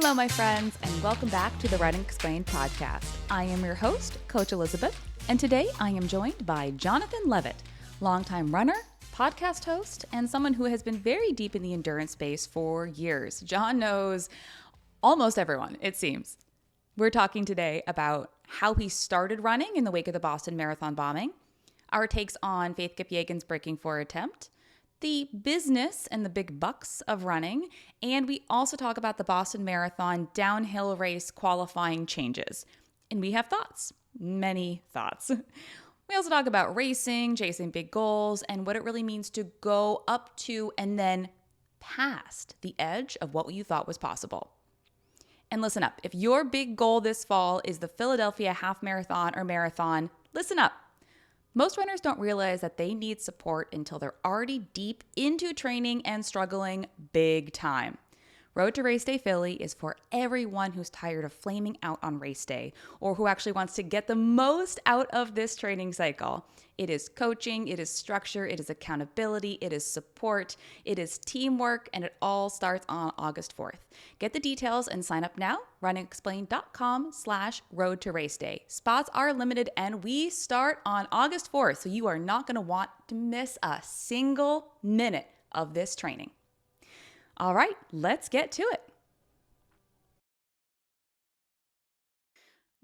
Hello, my friends, and welcome back to the Running Explained podcast. I am your host, Coach Elizabeth, and today I am joined by Jon Levitt, longtime runner, podcast host, and someone who has been very deep in the endurance space for years. Jon knows almost everyone, it seems. We're talking today about how he started running in the wake of the Boston Marathon bombing, our takes on Faith Kipyegon's Breaking4 attempt, the business and the big bucks of running, and we also talk about the Boston Marathon downhill race qualifying changes. And we have thoughts, many thoughts. We also talk about racing, chasing big goals, and what it really means to go up to and then past the edge of what you thought was possible. And listen up, if your big goal this fall is the Philadelphia Half Marathon or Marathon, listen up. Most runners don't realize that they need support until they're already deep into training and struggling big time. Road to Race Day Philly is for everyone who's tired of flaming out on race day or who actually wants to get the most out of this training cycle. It is coaching, it is structure, it is accountability, it is support, it is teamwork, and it all starts on August 4th. Get the details and sign up now, runningexplained.com/road to race day. Spots are limited and we start on August 4th, so you are not going to want to miss a single minute of this training. All right, let's get to it.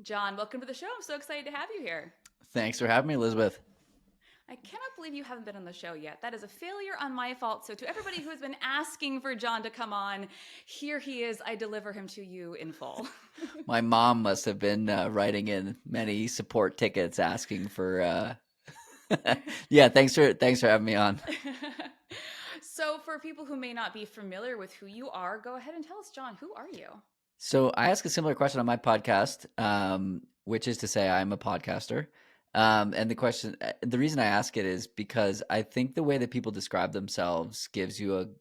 Jon, welcome to the show. I'm so excited to have you here. Thanks for having me, Elizabeth. I cannot believe you haven't been on the show yet. That is a failure on my fault. So to everybody who has been asking for Jon to come on, here he is. I deliver him to you in full. My mom must have been writing in many support tickets asking for. Yeah, thanks for having me on. So for people who may not be familiar with who you are, go ahead and tell us, Jon, who are you? So I ask a similar question on my podcast, which is to say I'm a podcaster. And the reason I ask it is because I think the way that people describe themselves gives you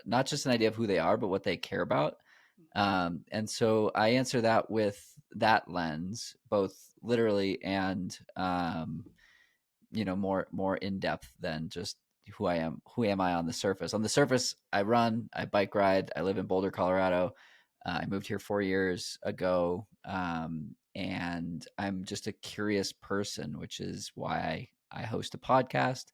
not just an idea of who they are, but what they care about. And so I answer that with that lens, both literally and, more in depth than just who I am. Who am I on the surface? On the surface, I run, I bike ride, I live in Boulder, Colorado. I moved here 4 years ago. And I'm just a curious person, which is why I host a podcast.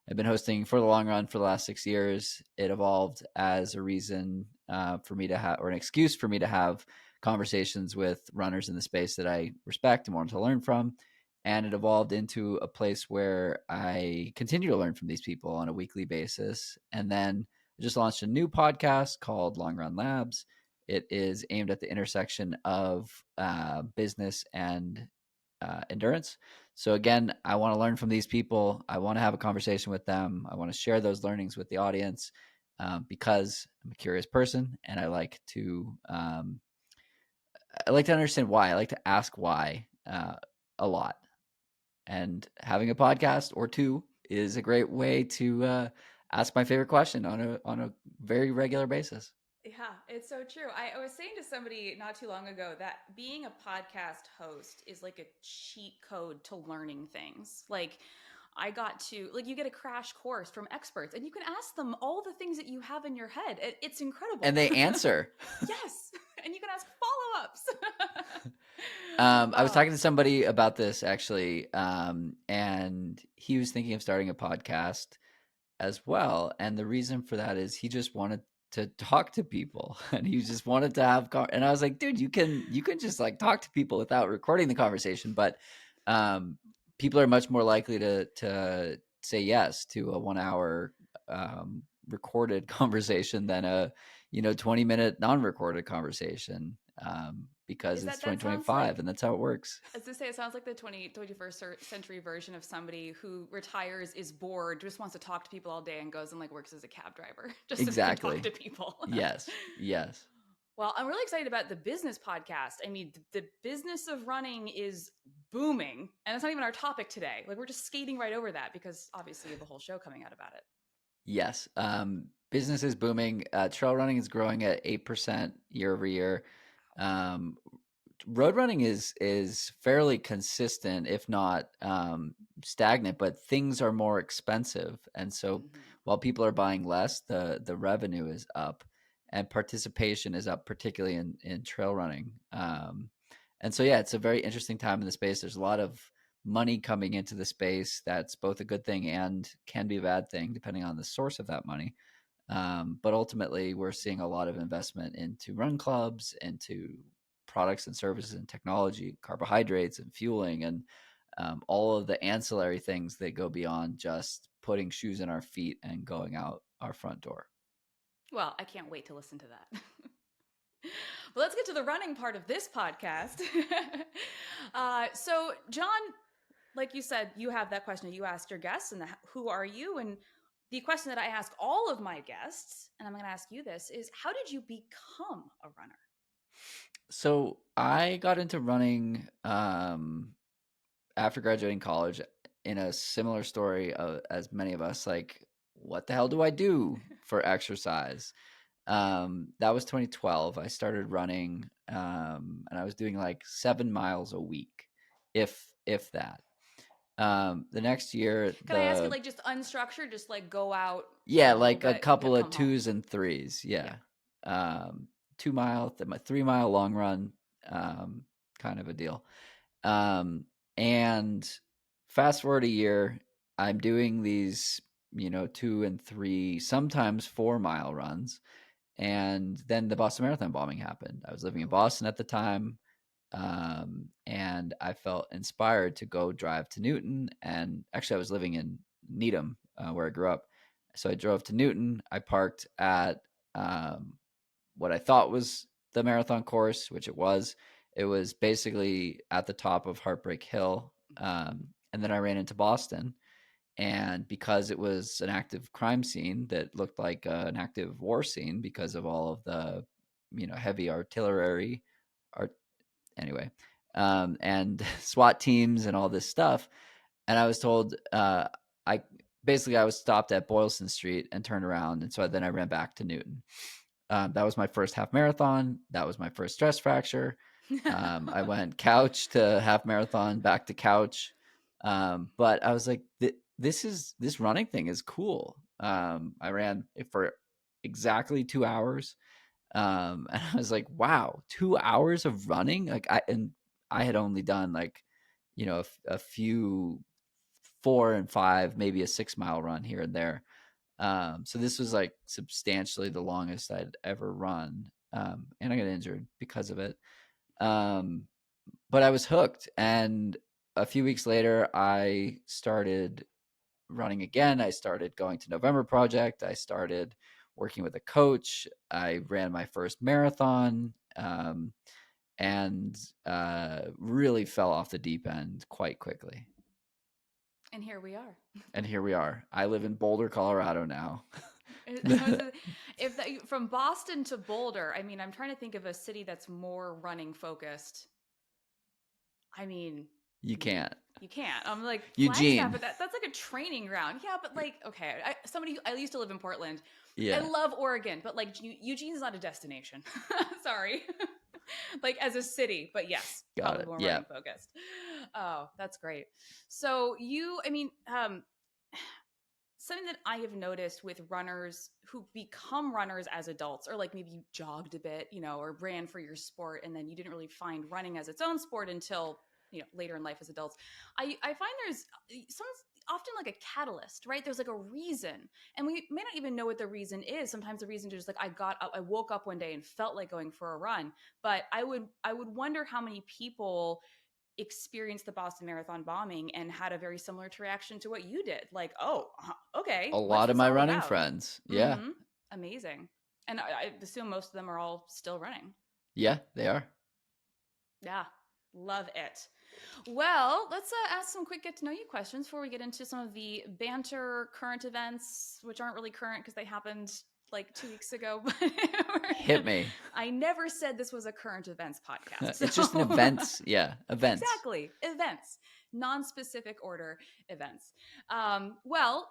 I've been hosting for the long run for the last 6 years. It evolved as a reason for me to have, or an excuse for me to have conversations with runners in the space that I respect and want to learn from. And it evolved into a place where I continue to learn from these people on a weekly basis. And then I just launched a new podcast called Long Run Labs. It is aimed at the intersection of business and endurance. So again, I want to learn from these people. I want to have a conversation with them. I want to share those learnings with the audience because I'm a curious person and I like to understand why. I like to ask why a lot. And having a podcast or two is a great way to ask my favorite question on a very regular basis. Yeah, it's so true. I was saying to somebody not too long ago that being a podcast host is like a cheat code to learning things. Like I got to, like you get a crash course from experts and you can ask them all the things that you have in your head. It's incredible. And they answer. Yes. And you can ask follow-ups. I was talking to somebody about this actually, and he was thinking of starting a podcast as well. And the reason for that is he just wanted to talk to people and he just wanted to have and I was like, dude, you can just like talk to people without recording the conversation, but people are much more likely to say yes to a 1 hour recorded conversation than a 20-minute non-recorded conversation because it's 2025 and that's how it works. As to say, it sounds like the 21st century version of somebody who retires, is bored, just wants to talk to people all day and goes and like works as a cab driver just exactly. to talk to people. Yes. Well, I'm really excited about the business podcast. I mean, the business of running is booming, and that's not even our topic today. Like we're just skating right over that because obviously you have a whole show coming out about it. Yes. Business is booming. Trail running is growing at 8% year over year. Road running is fairly consistent, if not stagnant, but things are more expensive. And so while people are buying less, the revenue is up. and participation is up, particularly in trail running. And so, yeah, it's a very interesting time in the space. There's a lot of money coming into the space. That's both a good thing and can be a bad thing, depending on the source of that money. But ultimately, we're seeing a lot of investment into run clubs, into products and services and technology, carbohydrates and fueling, and all of the ancillary things that go beyond just putting shoes in our feet and going out our front door. Well, I can't wait to listen to that. But let's get to the running part of this podcast. So, John, like you said, you have that question you asked your guests, and who are you? And the question that I ask all of my guests, and I'm going to ask you this, is how did you become a runner? So I got into running after graduating college in a similar story as many of us. Like, what the hell do I do for exercise? That was 2012. I started running, and I was doing like 7 miles a week, if that. The next year, Can I ask you, like, just unstructured, just like go out for yeah, a little like a bit, couple of come home? 2s and 3s, Yeah. yeah. 2 mile, 3 mile long run, kind of a deal. And fast forward a year, I'm doing these, 2 and 3, sometimes 4 mile runs. And then the Boston Marathon bombing happened. I was living in Boston at the time. And I felt inspired to go drive to Newton. And actually, I was living in Needham, where I grew up. So I drove to Newton. I parked at what I thought was the marathon course, which it was. It was basically at the top of Heartbreak Hill. And then I ran into Boston. And because it was an active crime scene that looked like an active war scene because of all of the, heavy artillery, art, anyway, and SWAT teams and all this stuff. And I was told, I I was stopped at Boylston Street and turned around, and so then I ran back to Newton. That was my first half marathon. That was my first stress fracture. I went couch to half marathon, back to couch. But I was like, this running thing is cool. I ran for exactly 2 hours. And I was like, wow, 2 hours of running. I had only done like, a few 4 and 5, maybe a 6 mile run here and there. So this was like substantially the longest I'd ever run. And I got injured because of it. But I was hooked. And a few weeks later, I started running again. I started going to November Project. I started working with a coach. I ran my first marathon, and really fell off the deep end quite quickly. And here we are. And here we are. I live in Boulder, Colorado now. From Boston to Boulder, I mean, I'm trying to think of a city that's more running focused. I mean, You can't. You can't. I'm like, Eugene. Flagstaff, but that's like a training ground. Yeah, but like, okay, I used to live in Portland. Yeah. I love Oregon, but like Eugene's not a destination. Sorry. Like as a city, but yes, Got probably it. more Yeah. running focused. Oh, that's great. So something that I have noticed with runners who become runners as adults, or like maybe you jogged a bit, or ran for your sport, and then you didn't really find running as its own sport until later in life as adults. I find there's often like a catalyst, right? There's like a reason, and we may not even know what the reason is. Sometimes the reason is just like I woke up one day and felt like going for a run. But I would wonder how many people experienced the Boston Marathon bombing and had a very similar reaction to what you did. Like, oh, okay, A what's lot of this my all running about? friends. Yeah. Mm-hmm. Amazing. And I assume most of them are all still running. Yeah, they are. Yeah, love it. Well, let's ask some quick get to know you questions before we get into some of the banter current events, which aren't really current because they happened like 2 weeks ago. Hit me. I never said this was a current events podcast. It's just an events. Yeah, events. Exactly. Events, non-specific order events. Well,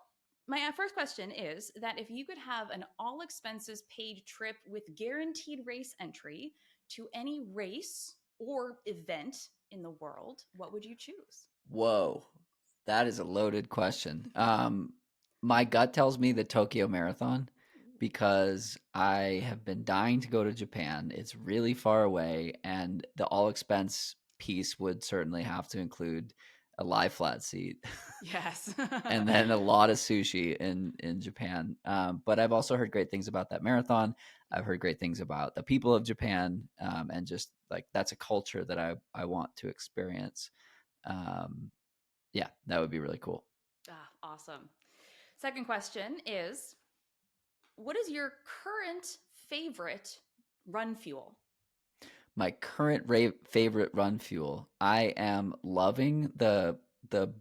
my first question is that if you could have an all expenses paid trip with guaranteed race entry to any race or event in the world, what would you choose? Whoa, that is a loaded question. My gut tells me the Tokyo Marathon. because I have been dying to go to Japan. It's really far away, and the all expense piece would certainly have to include a lie flat seat. Yes. And then a lot of sushi in Japan. But I've also heard great things about that marathon. I've heard great things about the people of Japan, and just like that's a culture that I want to experience. Um, yeah, that would be really cool. Awesome. Second question is, what is your current favorite run fuel? My current favorite run fuel. I am loving the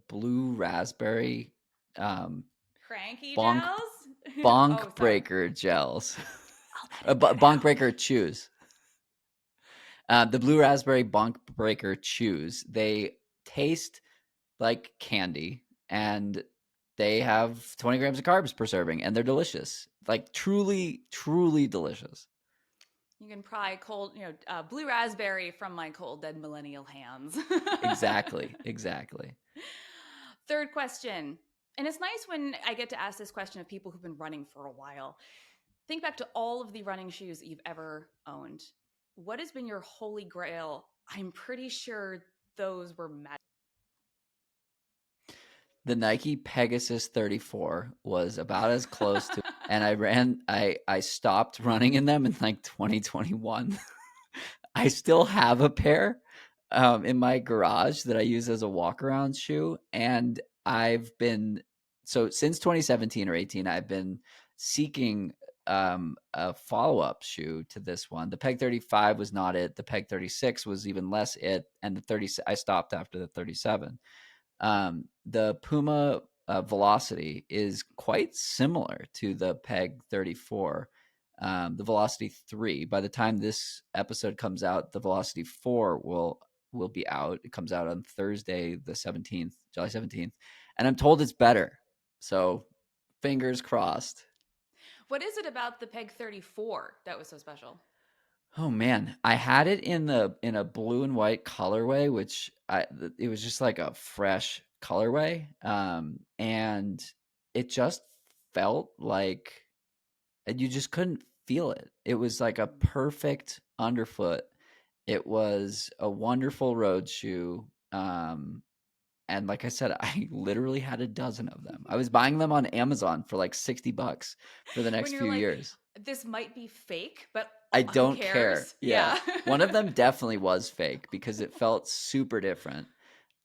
blue raspberry um, Cranky bonk gels? bonk Oh, sorry. breaker gels. I'll edit that Bonk out. breaker chews. The blue raspberry bonk breaker chews. They taste like candy, and they have 20 grams of carbs per serving, and they're delicious. Like truly, truly delicious. You can pry blue raspberry from my cold dead millennial hands. Exactly. Exactly. Third question. And it's nice when I get to ask this question of people who've been running for a while. Think back to all of the running shoes that you've ever owned. What has been your holy grail? I'm pretty sure those were magic. The Nike Pegasus 34 was about as close to, and I stopped running in them in like 2021. I still have a pair in my garage that I use as a walk around shoe. And I've been, so since 2017 or 18, I've been seeking a follow up shoe to this one. The Peg 35 was not it. The Peg 36 was even less it. And the 30, I stopped after the 37. The Puma Velocity is quite similar to the Peg 34. The Velocity 3. By the time this episode comes out, the Velocity 4 will be out. It comes out on Thursday, the 17th, July 17th, and I'm told it's better. So, fingers crossed. What is it about the Peg 34 that was so special? Oh man, I had it in a blue and white colorway, which it was just like a fresh colorway, and it just felt like you just couldn't feel it. It was like a perfect underfoot. It was a wonderful road shoe, and like I said, I literally had a dozen of them. I was buying them on Amazon for like $60 for the When next you're few like, years. this might be fake, but I who don't care. cares? Yeah. Yeah. One of them definitely was fake because it felt super different.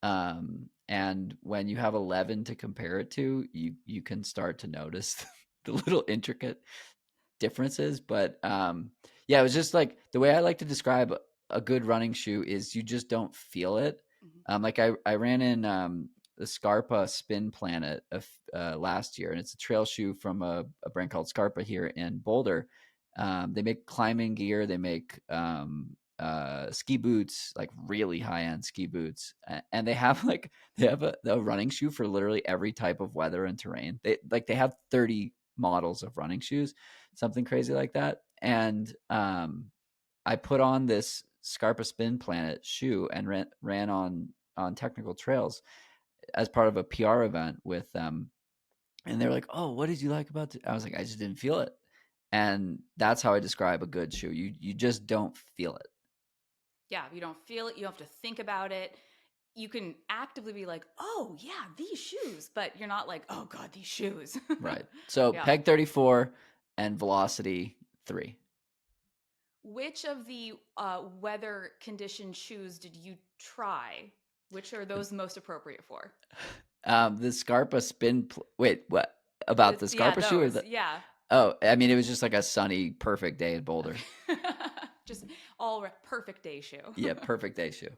And when you have 11 to compare it to, you can start to notice the little intricate differences. But yeah, it was just like the way I like to describe a good running shoe is you just don't feel it. Mhm. Like I ran in the Scarpa Spin Planet last year, and it's a trail shoe from a brand called Scarpa here in Boulder. They make climbing gear. They make ski boots, like really high end ski boots, and they have a running shoe for literally every type of weather and terrain. They have 30 models of running shoes, something crazy like that. And I put on this Scarpa Spin Planet shoe and ran on technical trails as part of a PR event with them. And they were like, "Oh, what did you like about it?" I was like, "I just didn't feel it." And that's how I describe a good shoe. You just don't feel it. Yeah, you don't feel it. You don't have to think about it. You can actively be like, oh, yeah, these shoes. But you're not like, oh, God, these shoes. Right. So Yeah. Peg 34 and Velocity 3. Which of the weather conditioned shoes did you try? Which are those most appropriate for? The Scarpa wait, what about the Yeah, Scarpa shoe or those. the Yeah. Oh, I mean, it was just like a sunny, perfect day in Boulder. Okay. Just perfect day shoe. Yeah, perfect day shoe.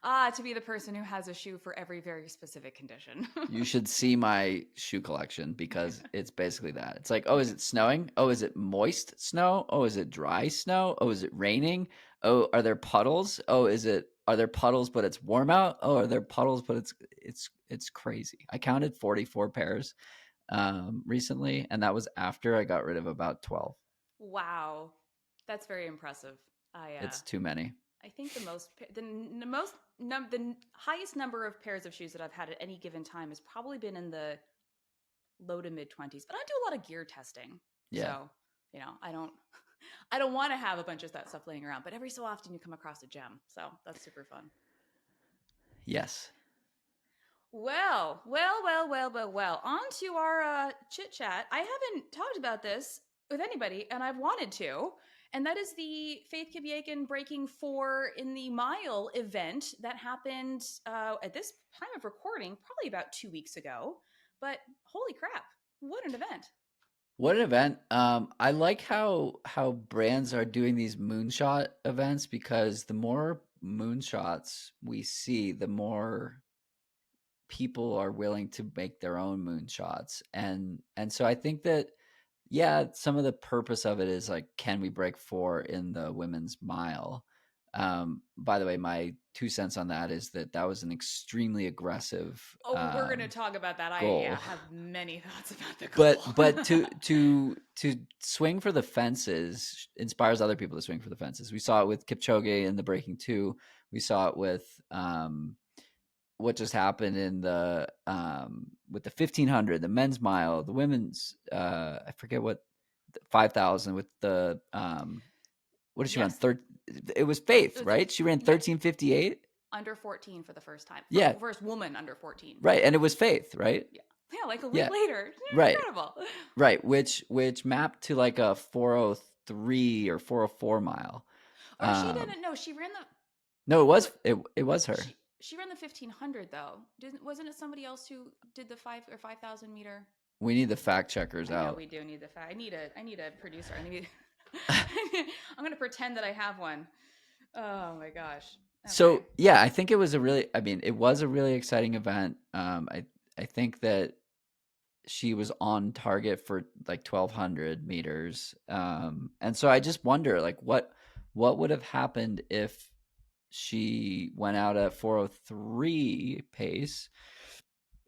To be the person who has a shoe for every very specific condition. You should see my shoe collection because it's basically that. It's like, oh, is it snowing? Oh, is it moist snow? Oh, is it dry snow? Oh, is it raining? Oh, are there puddles? Oh, are there puddles but it's warm out? Oh, are there puddles but it's crazy. I counted 44 pairs recently, and that was after I got rid of about 12. Wow. That's very impressive. It's too many. I think the highest number of pairs of shoes that I've had at any given time has probably been in the low to mid 20s. But I do a lot of gear testing, Yeah. so I don't want to have a bunch of that stuff laying around, but every so often you come across a gem. So that's super fun. Yes. Well. On to our chit chat. I haven't talked about this with anybody, and I've wanted to. And that is the Faith Kipyakin Breaking4 in the Mile event that happened at this time of recording, probably about 2 weeks ago. But holy crap, what an event! What an event. I like how brands are doing these moonshot events, because the more moonshots we see, the more people are willing to make their own moonshots. And so I think that, yeah, some of the purpose of it is like, can we break 4 in the women's mile? By the way, my 2 cents on that is that was an extremely aggressive Oh, we're going to talk about that. I goal. have many thoughts about the goal. But to swing for the fences inspires other people to swing for the fences. We saw it with Kipchoge in the Breaking 2. We saw it with what just happened in the with the 1500, the men's mile, the women's I forget what, 5000 with the what did she run? Yes. It was Faith, It was right? She ran 13:58. Under 14 for the first time. Yeah. First woman under 14. Right, and it was Faith, right? Yeah. Yeah, like a week later. Right. Incredible. Right, which mapped to like a 403 or 404 mile. Or she didn't. No, she ran the. No, it was her. She ran the 1500 though. Wasn't it somebody else who did the 5,000 meter? We need the fact checkers I know out. we do need the fact. I need a producer. I'm going to pretend that I have one. Oh my gosh. Okay. So yeah, I think it was a really exciting event. I think that she was on target for like 1200 meters. And so I just wonder, like, what would have happened if she went out at 403 pace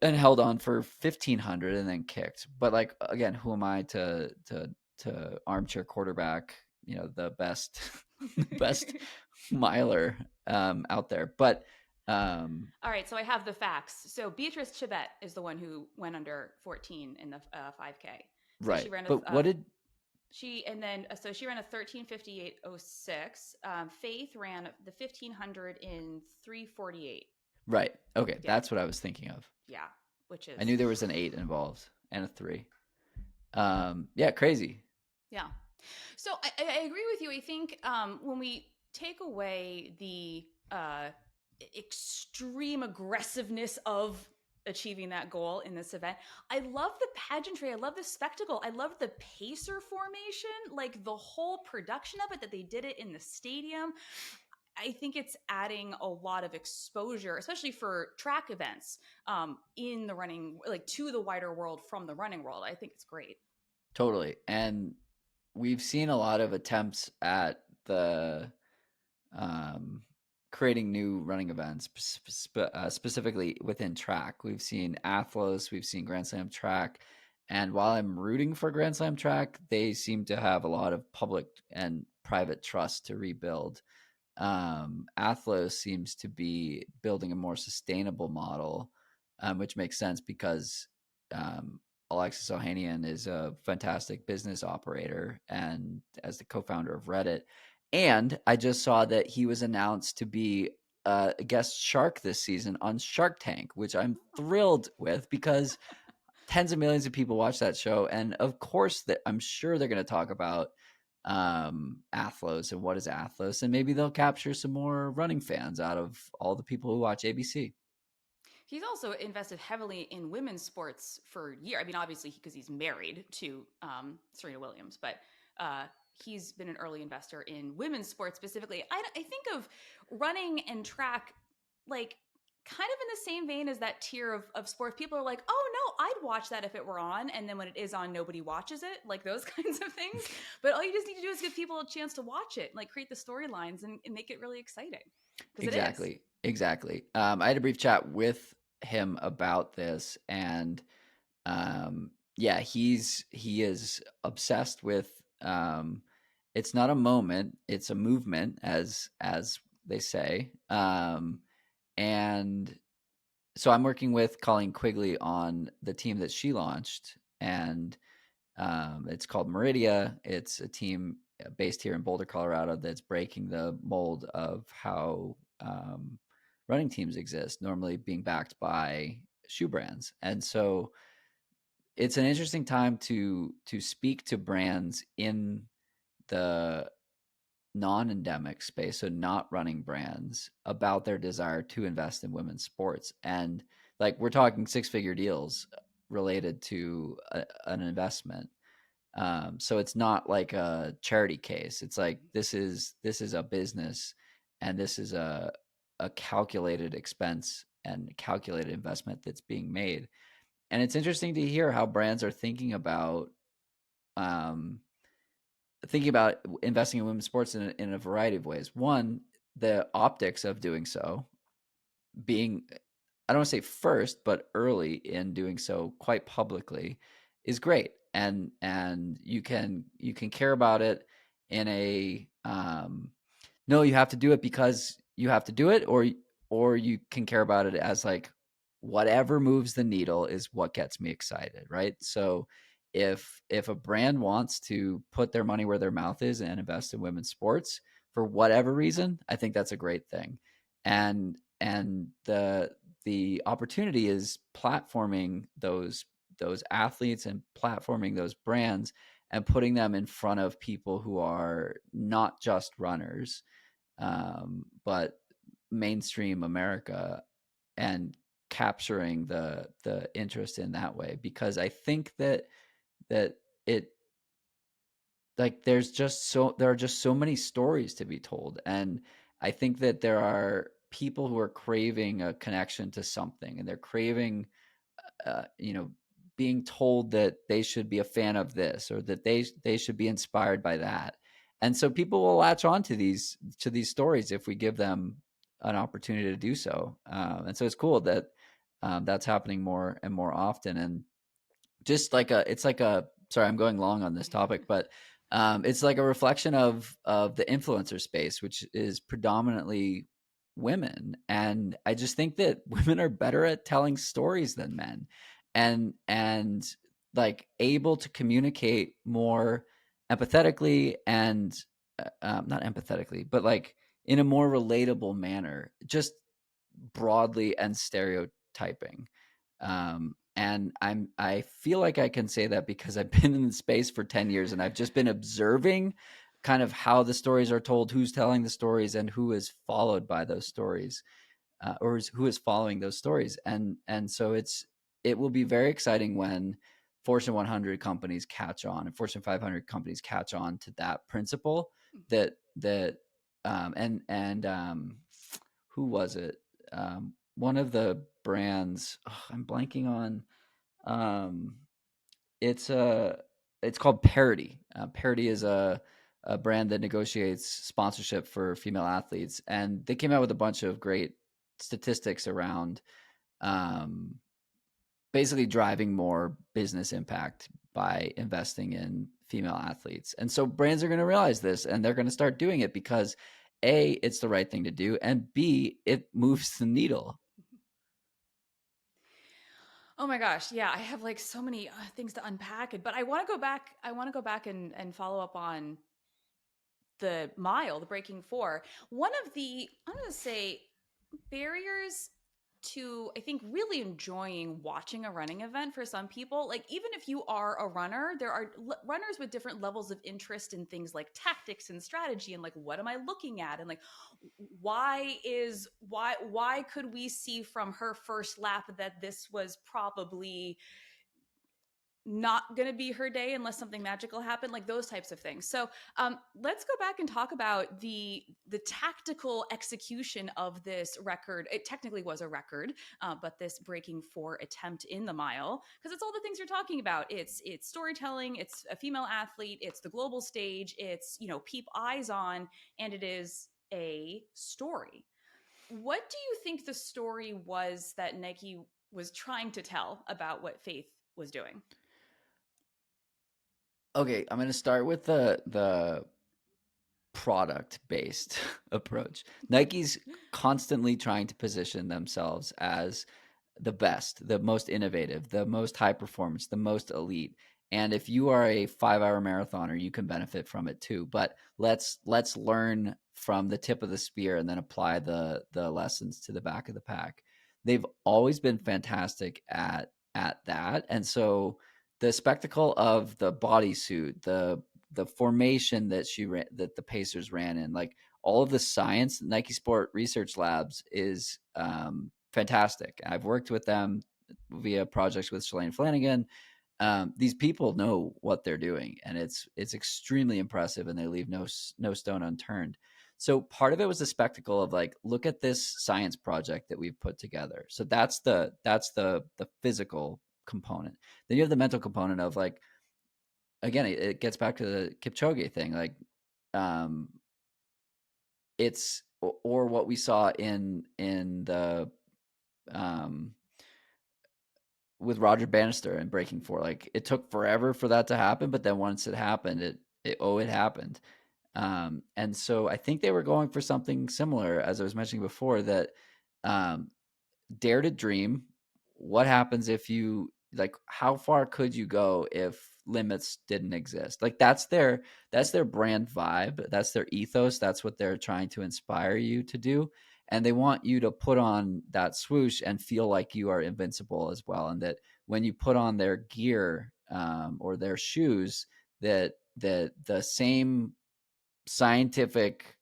and held on for 1500 and then kicked. But like, again, who am I to armchair quarterback, the best miler out there. But all right, so I have the facts. So Beatrice Chibet is the one who went under 14 in the 5K. So right. She ran but what did she so she ran a 13:58:06. Faith ran the 1500 in 3:48. Right. Okay, yeah. That's what I was thinking of. Yeah, which is, I knew there was an 8 involved and a 3. Yeah, crazy. Yeah. So I agree with you. I think when we take away the extreme aggressiveness of achieving that goal in this event, I love the pageantry. I love the spectacle. I love the pacer formation, like the whole production of it, that they did it in the stadium. I think it's adding a lot of exposure, especially for track events in the running, like to the wider world from the running world. I think it's great. Totally. And we've seen a lot of attempts at the creating new running events, specifically within track. We've seen Athlos, we've seen Grand Slam track. And while I'm rooting for Grand Slam track, they seem to have a lot of public and private trust to rebuild. Athlos seems to be building a more sustainable model, which makes sense because Alexis Ohanian is a fantastic business operator and as the co-founder of Reddit. And I just saw that he was announced to be a guest shark this season on Shark Tank, which I'm thrilled with because tens of millions of people watch that show. And of course, that I'm sure they're going to talk about Athlos and what is Athlos, and maybe they'll capture some more running fans out of all the people who watch ABC. He's also invested heavily in women's sports for years. I mean, obviously, because he's married to Serena Williams, but he's been an early investor in women's sports specifically. I think of running and track like kind of in the same vein as that tier of sports. People are like, oh no, I'd watch that if it were on. And then when it is on, nobody watches it, like those kinds of things. But all you just need to do is give people a chance to watch it, like create the storylines and make it really exciting. Exactly. I had a brief chat with him about this, and yeah, he is obsessed with it's not a moment, it's a movement, as they say. And so I'm working with Colleen Quigley on the team that she launched, and It's called Meridia. It's a team based here in Boulder, Colorado, that's breaking the mold of how running teams exist, normally being backed by shoe brands. And so it's an interesting time to speak to brands in the non-endemic space, so not running brands, about their desire to invest in women's sports. And like, we're talking six-figure deals related to an investment. So it's not like a charity case. It's like, this is a business, and this is a calculated expense and calculated investment that's being made. And it's interesting to hear how brands are um, thinking about investing in women's sports in a variety of ways. One, the optics of doing so, being, I don't want to say first, but early in doing so quite publicly, is great. And you can care about it in a no, you have to do it because you have to do it, or you can care about it as like, whatever moves the needle is what gets me excited, right? So if a brand wants to put their money where their mouth is and invest in women's sports for whatever reason, I think that's a great thing. And the opportunity is platforming those athletes and platforming those brands and putting them in front of people who are not just runners, but mainstream America, and capturing the interest in that way. Because I think that it, like, there are just so many stories to be told. And I think that there are people who are craving a connection to something, and they're craving you know, being told that they should be a fan of this, or that they should be inspired by that. And so people will latch on to these stories if we give them an opportunity to do so. And so it's cool that that's happening more and more often. And just like it's like a, sorry, I'm going long on this topic, but it's like a reflection of the influencer space, which is predominantly women. And I just think that women are better at telling stories than men, and like able to communicate more empathetically, and not empathetically, but like in a more relatable manner, just broadly and stereotyping. And I feel like I can say that because I've been in the space for 10 years, and I've just been observing kind of how the stories are told, who's telling the stories, and who is followed by those stories, who is following those stories. And so it will be very exciting when Fortune 100 companies catch on, and Fortune 500 companies catch on to that principle. That who was it? One of the brands, I'm blanking on. Um, it's a it's called Parity. Parity is a brand that negotiates sponsorship for female athletes, and they came out with a bunch of great statistics around um, basically driving more business impact by investing in female athletes. And so brands are going to realize this, and they're going to start doing it because A, it's the right thing to do, and B, it moves the needle. Oh my gosh, yeah, I have like so many things to unpack, but I want to go back. I want to go back and follow up on the mile, the breaking four. One of the, I'm going to say, barriers to, I think, really enjoying watching a running event for some people, like even if you are a runner, there are runners with different levels of interest in things like tactics and strategy, and like, what am I looking at, and like, why could we see from her first lap that this was probably not going to be her day unless something magical happened, like those types of things. So let's go back and talk about the tactical execution of this record. It technically was a record, but this breaking four attempt in the mile, because it's all the things you're talking about. It's storytelling, it's a female athlete, it's the global stage, it's, you know, peep eyes on, and it is a story. What do you think the story was that Nike was trying to tell about what Faith was doing? Okay, I'm going to start with the product based approach. Nike's constantly trying to position themselves as the best, the most innovative, the most high performance, the most elite. And if you are a 5-hour marathoner, you can benefit from it too. But let's learn from the tip of the spear and then apply the lessons to the back of the pack. They've always been fantastic at that. And so the spectacle of the bodysuit, the formation that that the Pacers ran in, like all of the science, Nike Sport Research Labs is fantastic. I've worked with them via projects with Shalane Flanagan. These people know what they're doing, and it's extremely impressive, and they leave no stone unturned. So part of it was the spectacle of like, look at this science project that we've put together. So that's the physical component. Then you have the mental component of like, again, it gets back to the Kipchoge thing. Like, it's or what we saw in the with Roger Bannister and Breaking4. Like, it took forever for that to happen, but then once it happened, it happened. And so I think they were going for something similar, as I was mentioning before, that um, dare to dream. What happens if you, like, how far could you go if limits didn't exist? Like, that's their brand vibe, that's their ethos, that's what they're trying to inspire you to do. And they want you to put on that swoosh and feel like you are invincible as well, and that when you put on their gear or their shoes, that the same scientific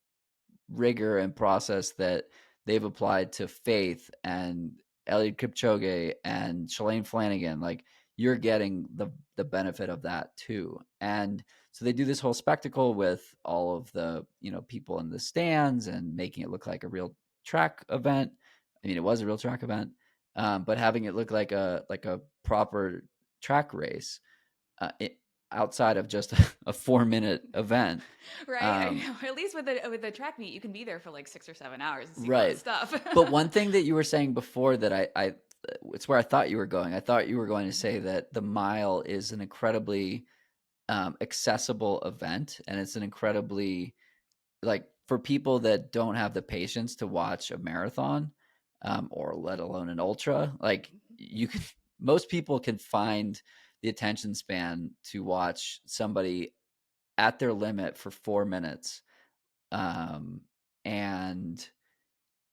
rigor and process that they've applied to Faith and Eliud Kipchoge and Shalane Flanagan, like, you're getting the benefit of that too. And so they do this whole spectacle with all of the, people in the stands and making it look like a real track event. I mean, it was a real track event, but having it look like a proper track race, outside of just a 4-minute event. Right. I know. At least with a track meet, you can be there for like 6 or 7 hours and see a lot of Right. stuff. But one thing that you were saying before that it's where I thought you were going. I thought you were going to say that the mile is an incredibly accessible event, and it's an incredibly, like, for people that don't have the patience to watch a marathon, or let alone an ultra, like, you can, most people can find the attention span to watch somebody at their limit for 4 minutes. And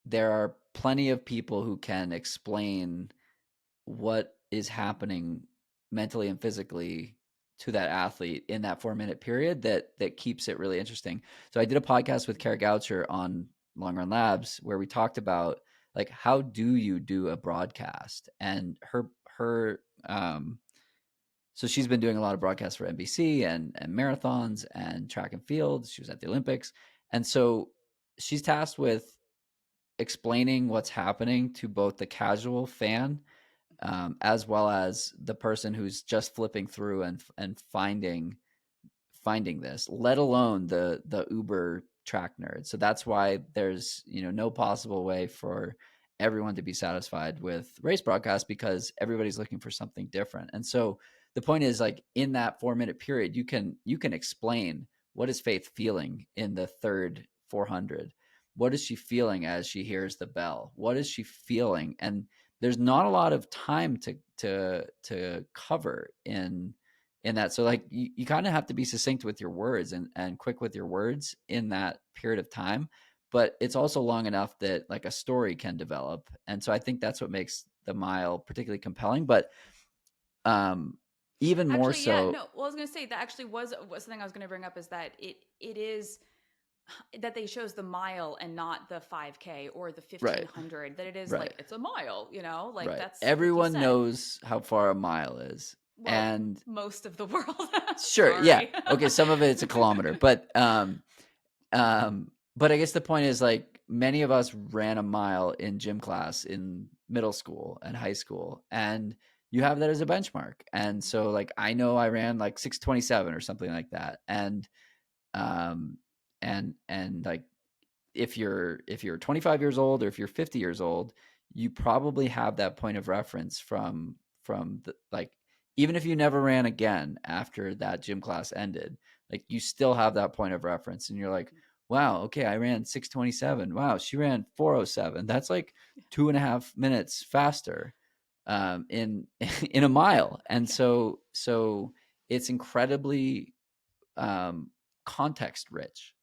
there are plenty of people who can explain what is happening mentally and physically to that athlete in that 4-minute period that keeps it really interesting. So I did a podcast with Kara Goucher on Long Run Labs where we talked about, like, how do you do a broadcast, and her so she's been doing a lot of broadcasts for NBC and marathons and track and field. She was at the Olympics, and so she's tasked with explaining what's happening to both the casual fan, as well as the person who's just flipping through and finding this, let alone the Uber track nerd. So that's why there's, no possible way for everyone to be satisfied with race broadcast, because everybody's looking for something different. And so the point is, like, in that 4-minute period, you can explain, what is Faith feeling in the third 400? What is she feeling as she hears the bell? What is she feeling? And there's not a lot of time to cover in that. So, like, you kind of have to be succinct with your words and quick with your words in that period of time. But it's also long enough that, like, a story can develop. And so I think that's what makes the mile particularly compelling. But even more Actually, yeah, so, no. Well, I was going to say that actually was something I was going to bring up, is that it is that they shows the mile and not the 5K or the right, 1500, that it is right, like, it's a mile, like, right. that's like you Everyone said. knows how far a mile is. Well, And most of the world. sure, yeah. Sorry. Okay, some of it's a kilometer, but I guess the point is, like, many of us ran a mile in gym class in middle school and high school, and you have that as a benchmark. And so, like, I know I ran like 6:27 or something like that. Um and like, if you're 25 years old or if you're 50 years old, you probably have that point of reference from the, like, even if you never ran again after that gym class ended, like, you still have that point of reference, and you're like, wow, okay, I ran 6:27. Wow, she ran 4:07. That's like 2.5 minutes faster in in a mile. And so it's incredibly context rich.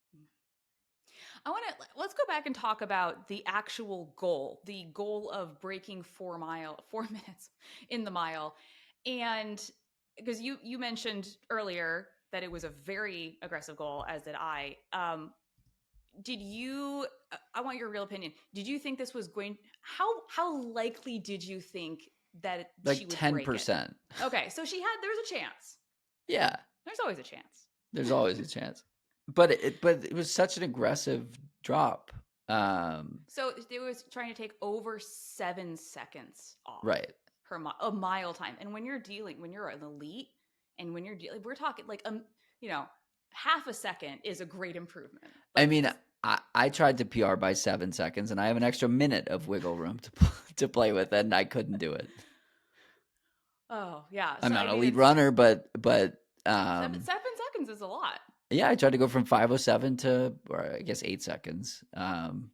Let's go back and talk about the actual goal, the goal of breaking 4 minutes in the mile. And because you mentioned earlier that it was a very aggressive goal, as did I. Did you, I want your real opinion. Did you think this was how likely did you think that Like she would break it? 10%. Okay, so there's a chance. Yeah, There's always a chance. there's always a chance. But it was such an aggressive drop. So it was trying to take over 7 seconds off Right. her a mile time. And when you're an elite, and when you're dealing, we're talking like you know, half a second is a great improvement. I Like mean, I tried to PR by 7 seconds, and I have an extra minute of wiggle room to play with, and I couldn't do it. oh yeah, I'm so not I an mean, elite it's runner, but 7 seconds is a lot. yeah, I tried to go from 5:07 to, or I guess, 8 seconds. And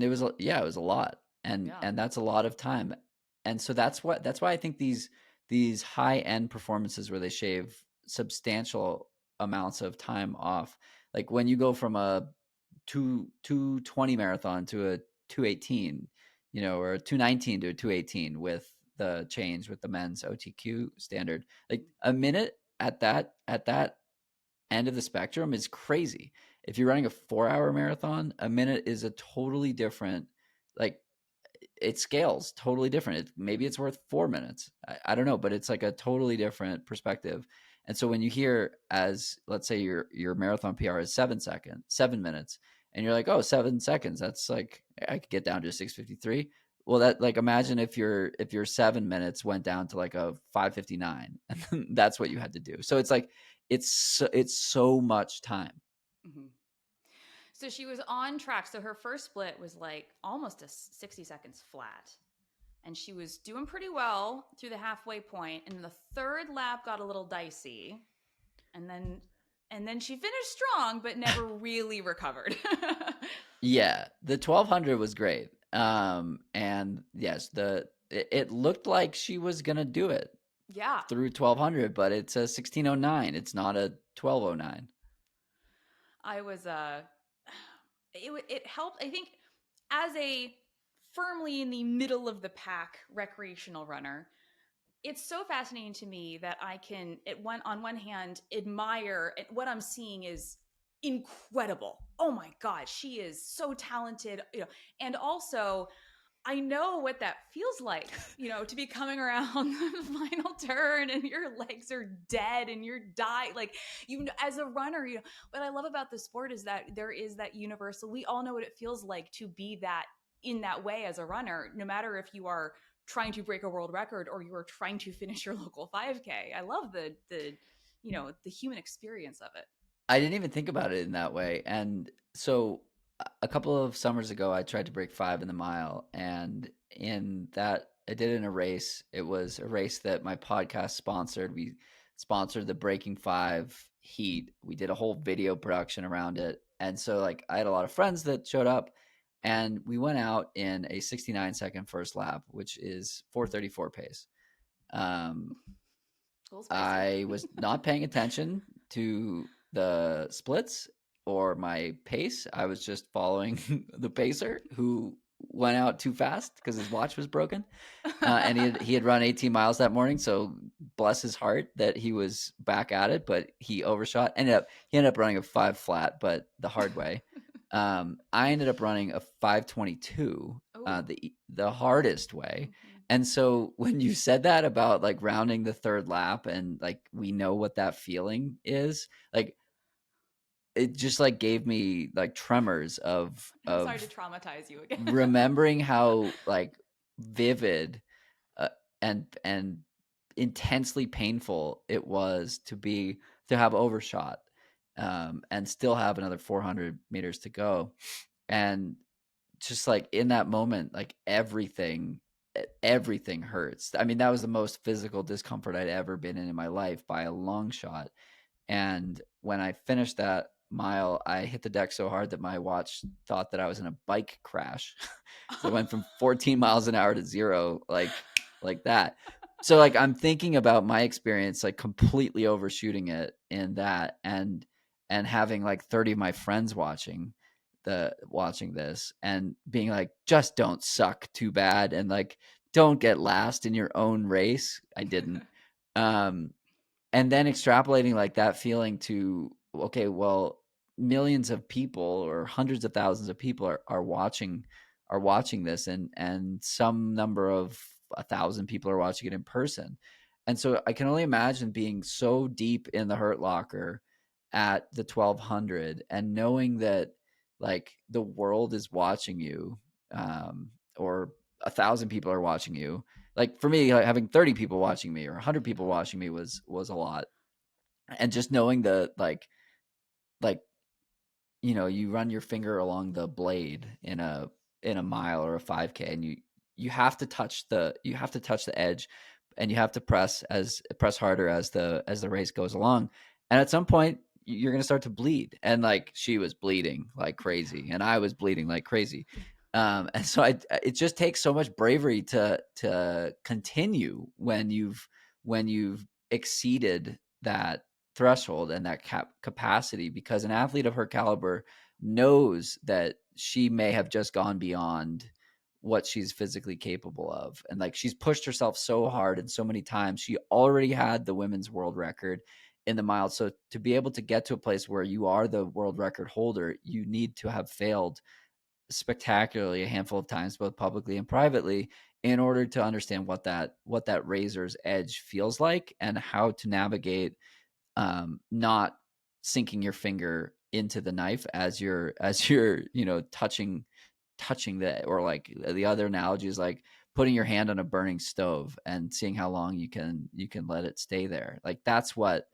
it was it was a lot, and Yeah. that's a lot of time. And so that's why I think these high end performances where they shave substantial amounts of time off, like when you go from a 220 marathon to a 218, or a 219 to a 218 with the change with the men's OTQ standard, like a minute at that end of the spectrum is crazy. If you're running a 4-hour marathon, a minute is a totally different, like, it scales totally different. Maybe it's worth 4 minutes. I don't know, but it's like a totally different perspective. And so when you hear, as let's say your marathon PR is 7 minutes, and you're like, oh, 7 seconds, that's like, I could get down to a 6:53. Well, that, like, imagine if your 7 minutes went down to like a 5:59, and that's what you had to do. So it's like it's so much time. Mm-hmm. So she was on track. So her first split was like almost a 60 seconds flat. And she was doing pretty well through the halfway point. And the third lap got a little dicey. And then she finished strong, but never really recovered. Yeah, the 1200 was great. And yes, it looked like she was gonna do it Yeah. through 1200, but it's a 1609. It's not a 1209. I was it helped, I think, as a firmly in the middle of the pack recreational runner. It's so fascinating to me that I can, on one hand, admire what I'm seeing is incredible. Oh my God, she is so talented, and also I know what that feels like, to be coming around the final turn and your legs are dead and you're dying. Like, as a runner, what I love about the sport is that there is that universal, we all know what it feels like to be that in that way as a runner, no matter if you are trying to break a world record or you are trying to finish your local 5K. I love the human experience of it. I didn't even think about it in that way. And so a couple of summers ago, I tried to break 5 in the mile, and in that, I did it in a race. It was a race that my podcast sponsored. We sponsored the Breaking5 Heat. We did a whole video production around it. And so, like, I had a lot of friends that showed up, and we went out in a 69-second first lap, which is 4:34 pace. I was not paying attention to the splits or my pace. I was just following the pacer, who went out too fast because his watch was broken. And he had run 18 miles that morning, so bless his heart that he was back at it, but he overshot. He ended up running a 5 flat, but the hard way. I ended up running a 5:22, the hardest way. Mm-hmm. And so when you said that about, like, rounding the third lap, and, like, we know what that feeling is, like, it just, like, gave me, like, tremors of I'm sorry to traumatize you again. remembering how, like, vivid uh, and intensely painful it was to have overshot, and still have another 400 meters to go. And just, like, in that moment, like, everything hurts. I mean, that was the most physical discomfort I'd ever been in my life by a long shot. And when I finished that mile, I hit the deck so hard that my watch thought that I was in a bike crash. So I went from 14 miles an hour to 0, like that. So like I'm thinking about my experience, like completely overshooting it in that, and having like 30 of my friends watching this and being like, just don't suck too bad, and like don't get last in your own race. I didn't. um and then extrapolating like that feeling to, okay, well, millions of people or hundreds of thousands of people are watching this, and some number of 1,000 people are watching it in person. And so I can only imagine being so deep in the hurt locker at the 1200 and knowing that like the world is watching you, or 1,000 people are watching you. Like for me, like having 30 people watching me or 100 people watching me was a lot. And just knowing the like you run your finger along the blade in a mile or a 5K, and you have to touch the edge, and you have to press harder as the race goes along. And at some point you're going to start to bleed, and like she was bleeding like crazy and I was bleeding like crazy. And so it just takes so much bravery to continue when you've exceeded that threshold and that capacity, because an athlete of her caliber knows that she may have just gone beyond what she's physically capable of, and like she's pushed herself so hard and so many times. She already had the women's world record in the mile, so to be able to get to a place where you are the world record holder, you need to have failed spectacularly a handful of times, both publicly and privately, in order to understand what that razor's edge feels like and how to navigate, not sinking your finger into the knife as you're touching the, or like the other analogy is like putting your hand on a burning stove and seeing how long you can let it stay there. Like that's what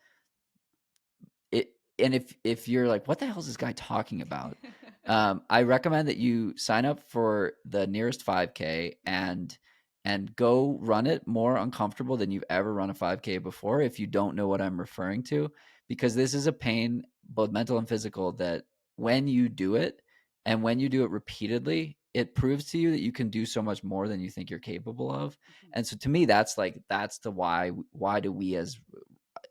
it. And if you're like, what the hell is this guy talking about? I recommend that you sign up for the nearest 5K and go run it more uncomfortable than you've ever run a 5K before, if you don't know what I'm referring to, because this is a pain, both mental and physical, that when you do it, and when you do it repeatedly, it proves to you that you can do so much more than you think you're capable of. And so to me, that's the why do we as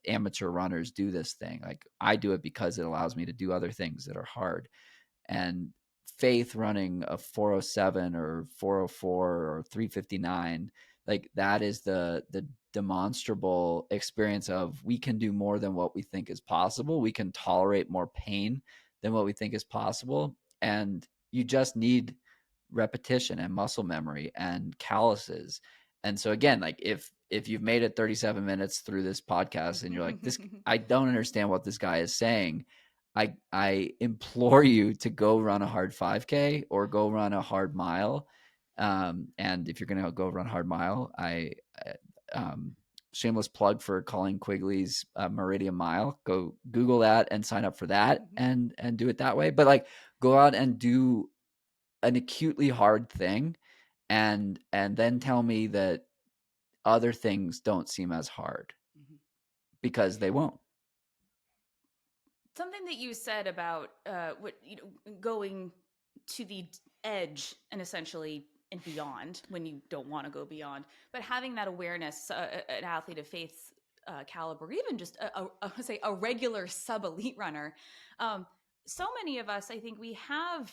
amateur runners do this thing? Like I do it because it allows me to do other things that are hard. And Faith running a 407 or 404 or 359, like that is the demonstrable experience of we can do more than what we think is possible. We can tolerate more pain than what we think is possible. And you just need repetition and muscle memory and calluses. And so again, like if you've made it 37 minutes through this podcast and you're like, this, I don't understand what this guy is saying, I implore you to go run a hard 5K or go run a hard mile. And if you're going to go run a hard mile, shameless plug for Colleen Quigley's Meridian Mile. Go Google that and sign up for that, and do it that way. But like, go out and do an acutely hard thing, and then tell me that other things don't seem as hard, because they won't. Something that you said about going to the edge and essentially and beyond when you don't want to go beyond, but having that awareness, an athlete of Faith's caliber, even just say a regular sub elite runner. So many of us, I think we have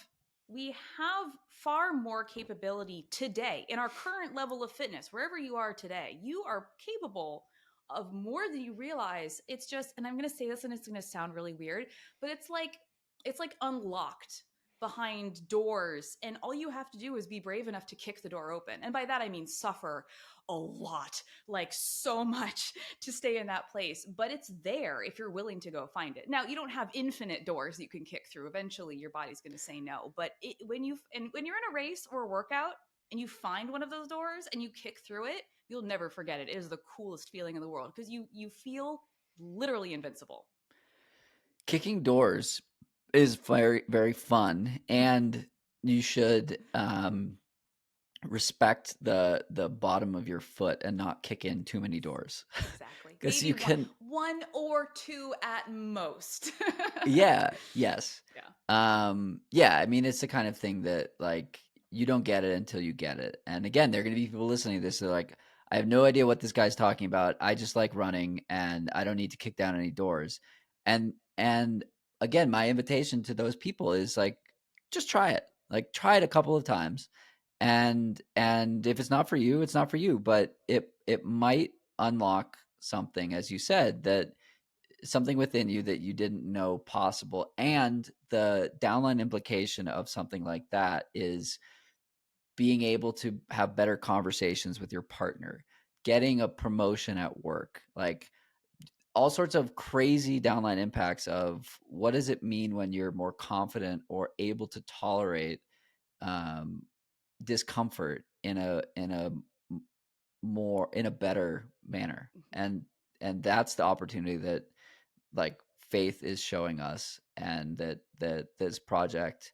far more capability today in our current level of fitness. Wherever you are today, you are capable of more than you realize. It's just, and I'm going to say this and it's going to sound really weird, but it's like unlocked behind doors, and all you have to do is be brave enough to kick the door open. And by that I mean suffer a lot, like so much, to stay in that place, but it's there if you're willing to go find it. Now, you don't have infinite doors you can kick through. Eventually your body's going to say no, but when you're in a race or a workout and you find one of those doors and you kick through it, you'll never forget it. It is the coolest feeling in the world because you feel literally invincible. Kicking doors is very, very fun, and you should respect the bottom of your foot and not kick in too many doors. Exactly. Because Maybe you can, one or two at most. yeah, yes. Yeah. Yeah, I mean, it's the kind of thing that like you don't get it until you get it. And again, there are going to be people listening to this that are like, I have no idea what this guy's talking about. I just like running and I don't need to kick down any doors. And again, my invitation to those people is like, just try it. Like try it a couple of times. And if it's not for you, it's not for you. But it might unlock something, as you said, that something within you that you didn't know possible. And the downline implication of something like that is being able to have better conversations with your partner, getting a promotion at work, like all sorts of crazy downline impacts of what does it mean when you're more confident or able to tolerate um, discomfort in a better manner. And that's the opportunity that like faith is showing us, and that this project,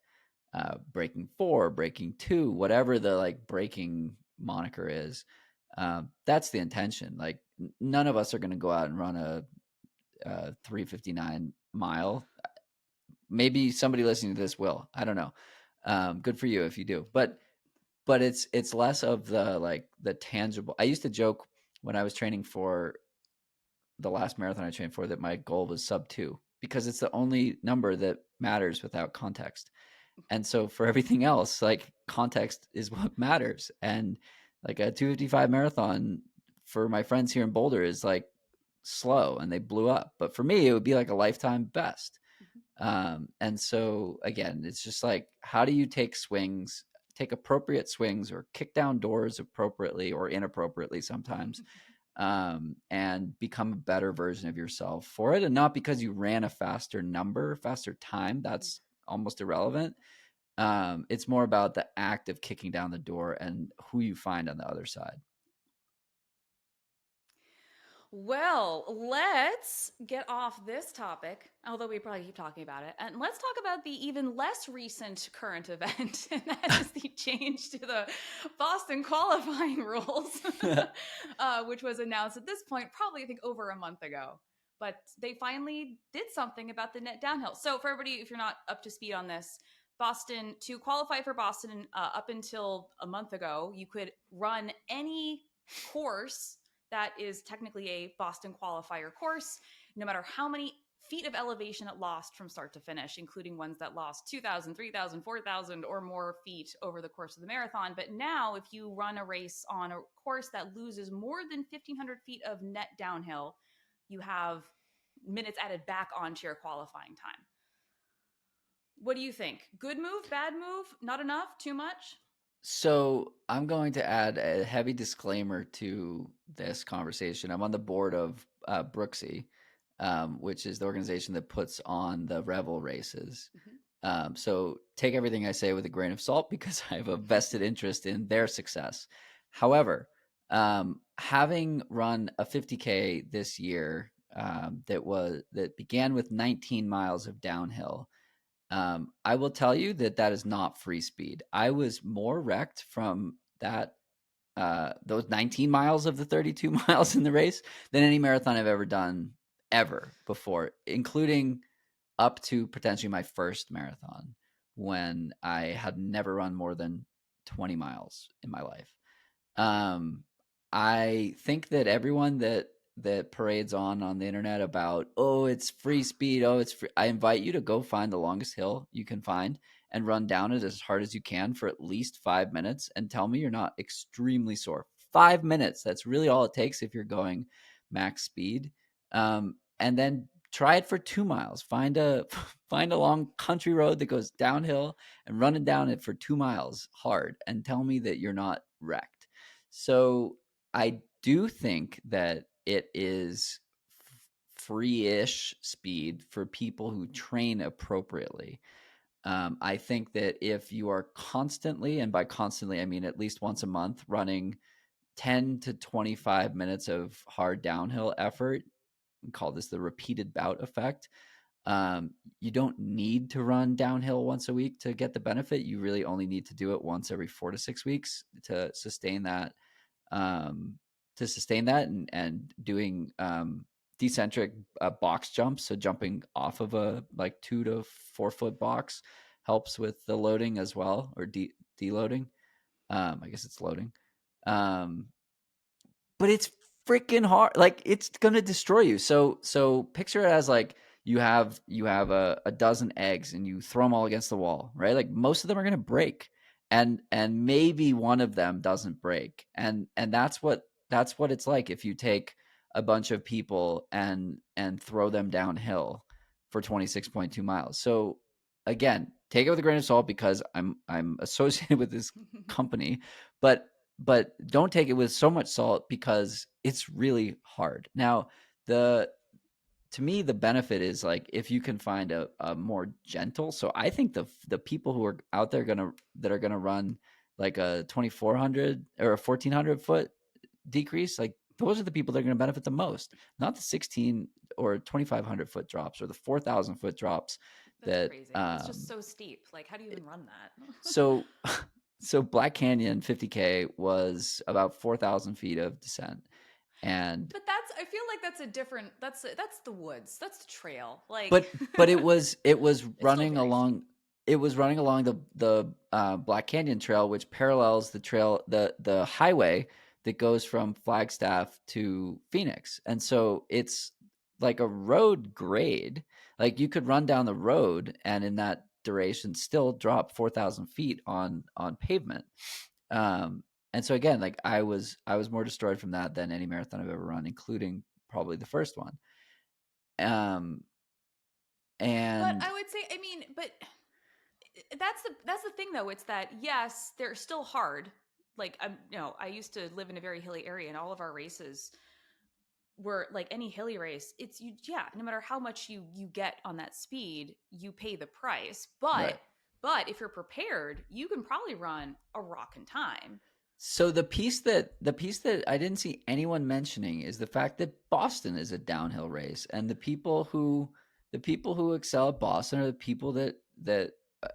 Breaking4, Breaking2, whatever the like breaking moniker is, that's the intention. Like none of us are going to go out and run a 359 mile. Maybe somebody listening to this will. I don't know. Good for you if you do. But it's less of the like the tangible. I used to joke when I was training for the last marathon I trained for that my goal was sub 2, because it's the only number that matters without context. And so for everything else, like context is what matters. And like a 255 marathon for my friends here in Boulder is like slow and they blew up. But for me, it would be like a lifetime best. And so again, it's just like, how do you take appropriate swings or kick down doors appropriately or inappropriately sometimes, and become a better version of yourself for it. And not because you ran a faster time, that's almost irrelevant. It's more about the act of kicking down the door and who you find on the other side. Well, let's get off this topic, although we probably keep talking about it, and let's talk about the even less recent current event, and that is the change to the Boston qualifying rules, which was announced at this point, probably I think over a month ago. But they finally did something about the net downhill. So for everybody, if you're not up to speed on this, Boston, to qualify for Boston, up until a month ago, you could run any course that is technically a Boston qualifier course, no matter how many feet of elevation it lost from start to finish, including ones that lost 2,000, 3,000, 4,000 or more feet over the course of the marathon. But now, if you run a race on a course that loses more than 1,500 feet of net downhill, you have minutes added back onto your qualifying time. What do you think? Good move, bad move, not enough, too much? So I'm going to add a heavy disclaimer to this conversation. I'm on the board of Brooksy, which is the organization that puts on the Revel races. So take everything I say with a grain of salt, because I have a vested interest in their success. However, having run a 50K this year, that began with 19 miles of downhill, I will tell you that is not free speed. I was more wrecked from those 19 miles of the 32 miles in the race than any marathon I've ever done ever before, including up to potentially my first marathon, when I had never run more than 20 miles in my life. Um, I think that everyone that parades on the internet about, oh, it's free speed, oh, it's free. I invite you to go find the longest hill you can find and run down it as hard as you can for at least 5 minutes, and tell me you're not extremely sore. 5 minutes. That's really all it takes if you're going max speed. And then try it for 2 miles. Find a find a long country road that goes downhill and run it down it for 2 miles hard, and tell me that you're not wrecked. So I do think that it is free-ish speed for people who train appropriately. I think that if you are constantly, and by constantly I mean at least once a month, running 10 to 25 minutes of hard downhill effort, we call this the repeated bout effect. You don't need to run downhill once a week to get the benefit. You really only need to do it once every 4 to 6 weeks to sustain that. And doing decentric box jumps, so jumping off of a like 2 to 4 foot box helps with the loading as well, or deloading. I guess it's loading. Um, but it's freaking hard. Like it's gonna destroy you. So picture it as like you have a dozen eggs and you throw them all against the wall, right? Like most of them are gonna break, and maybe one of them doesn't break, and that's what it's like if you take a bunch of people and throw them downhill for 26.2 miles. So again, take it with a grain of salt because I'm associated with this company, but don't take it with so much salt because it's really hard. Now, the to me the benefit is like if you can find a more gentle. So I think the people who are out there that are gonna run like a 2400 or a 1400-foot decrease, like those are the people that are going to benefit the most, not the 16 or 2500-foot drops or the 4000-foot drops. That's That crazy. It's just so steep. Like, how do you even run that? so so Black Canyon 50K was about 4,000 feet of descent, and But that's, I feel like that's a different, that's the woods. That's the trail. Like, but it was it's still running very steep. along the Black Canyon Trail, which parallels the trail the highway that goes from Flagstaff to Phoenix, and so it's like a road grade. Like you could run down the road and in that duration still drop 4,000 feet on pavement. Um, and so again, like I was more destroyed from that than any marathon I've ever run, including probably the first one. Um, But and I would say, I mean, but that's the thing though. It's that yes, they're still hard. Like I used to live in a very hilly area, and all of our races were like any hilly race. It's you, yeah. No matter how much you get on that speed, you pay the price. right. But if you're prepared, you can probably run a rockin' time. So the piece that I didn't see anyone mentioning is the fact that Boston is a downhill race, and the people who excel at Boston are the people that uh,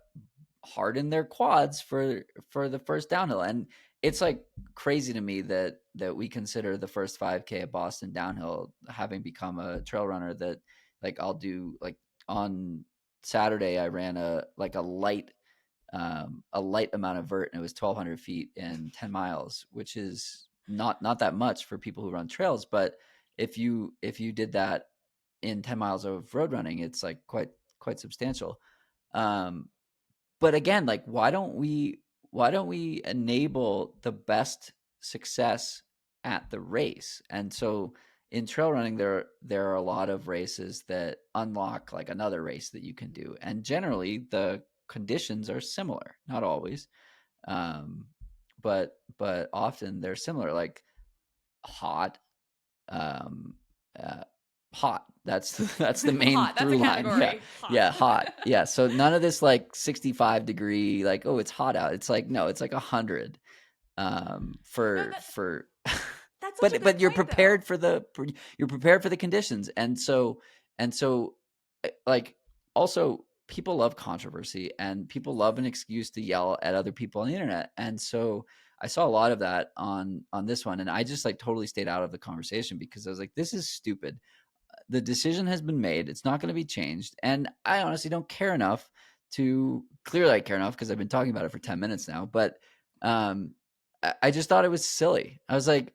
harden their quads for the first downhill. And it's like crazy to me that we consider the first 5K at Boston downhill, having become a trail runner. That like I'll do like on Saturday I ran a light amount of vert, and it was 1,200 feet in 10 miles, which is not that much for people who run trails. But if you did that in 10 miles of road running, it's like quite substantial. Um, but again, like why don't we enable the best success at the race? And so in trail running, there are a lot of races that unlock like another race that you can do, and generally the conditions are similar, not always, um, but often they're similar, like hot, um, uh, hot. That's the main Hot. That's a through line. Yeah, category. Hot. yeah, hot. Yeah. So none of this like 65 degree, like oh it's hot out. It's like no, it's like 100. No, For that's such a good but point though. you're prepared for the conditions, and so like also people love controversy and people love an excuse to yell at other people on the internet, and so I saw a lot of that on this one, and I just like totally stayed out of the conversation because I was like, this is stupid. The decision has been made. It's not going to be changed. And I honestly don't care enough to clearly I care enough because I've been talking about it for 10 minutes now. But um, I just thought it was silly. I was like,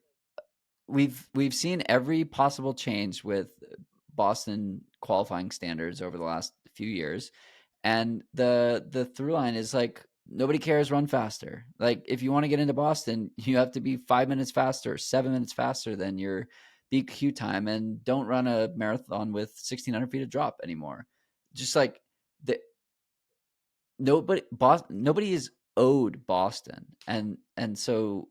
we've seen every possible change with Boston qualifying standards over the last few years, and the through line is like nobody cares, run faster. Like if you want to get into Boston, you have to be 5 minutes faster, 7 minutes faster than your BQ time, and don't run a marathon with 1,600 feet of drop anymore. Just like the nobody is owed Boston, and so